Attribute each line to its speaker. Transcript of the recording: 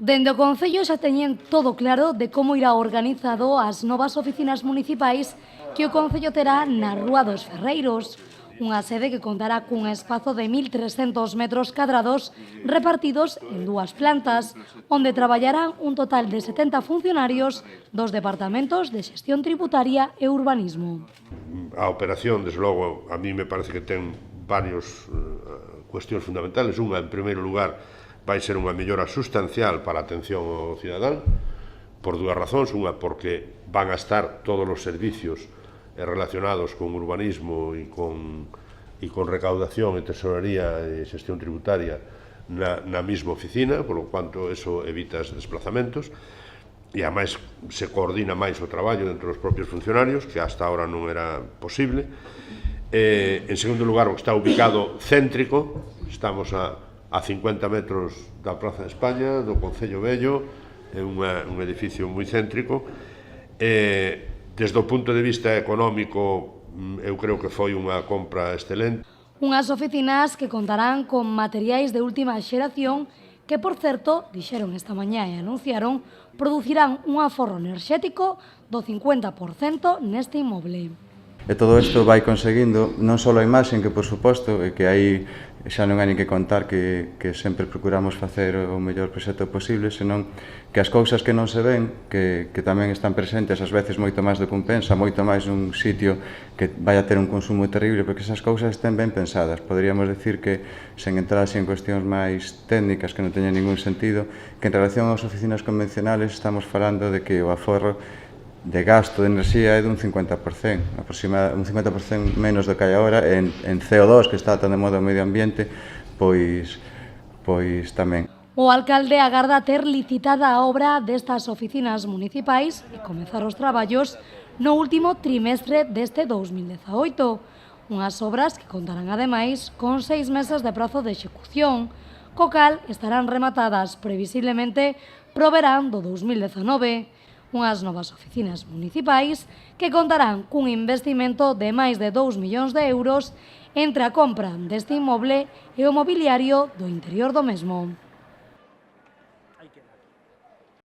Speaker 1: Dende o Concello xa teñen todo claro de como irá organizado as novas oficinas municipais que o Concello terá na Rúa dos Ferreiros, unha sede que contará cun espazo de 1.300 metros cadrados repartidos en dúas plantas, onde traballarán un total de 70 funcionarios dos departamentos de xestión tributaria e urbanismo.
Speaker 2: A operación, desde logo, a mí me parece que ten varios cuestións fundamentales. Unha, en primeiro lugar, vai ser unha mellora sustancial para a atención ao cidadán, por dúas razóns. Unha, porque van a estar todos os servicios relacionados con urbanismo e con recaudación e tesorería e xestión tributaria na mesma oficina, polo cuanto eso evita os desplazamentos, e ademais se coordina máis o traballo entre os propios funcionarios, que hasta ahora non era posible. En segundo lugar, o que está ubicado céntrico, estamos a 50 metros da Praza de España, do Concello Vello, é un edificio moi céntrico. Desde o punto de vista económico, eu creo que foi unha compra excelente.
Speaker 1: Unhas oficinas que contarán con materiais de última xeración que, por certo, dixeron esta mañá e anunciaron, producirán un aforro enerxético do 50% neste inmoble.
Speaker 3: E todo isto vai conseguindo non só a imaxen, que por suposto, e que aí xa non hai nin que contar que sempre procuramos facer o mellor proxecto posible, senón que as cousas que non se ven, que tamén están presentes, ás veces moito máis do que compensa, moito máis nun sitio que vai a ter un consumo terrible, porque esas cousas estén ben pensadas. Poderíamos decir que, sen entrar en cuestións máis técnicas que non teñen ningún sentido, que en relación ás oficinas convencionales estamos falando de que o aforro de gasto de enerxía é dun 50%, un 50% menos do que hai agora, en CO2, que está tan de moda o medio ambiente, pois tamén.
Speaker 1: O alcalde agarda ter licitada a obra destas oficinas municipais e comezar os traballos no último trimestre deste 2018, unhas obras que contarán ademais con 6 meses de prazo de execución, co cal estarán rematadas previsiblemente pro verán do 2019, unhas novas oficinas municipais que contarán cun investimento de máis de 2 millóns de euros entre a compra deste inmoble e o mobiliario do interior do mesmo.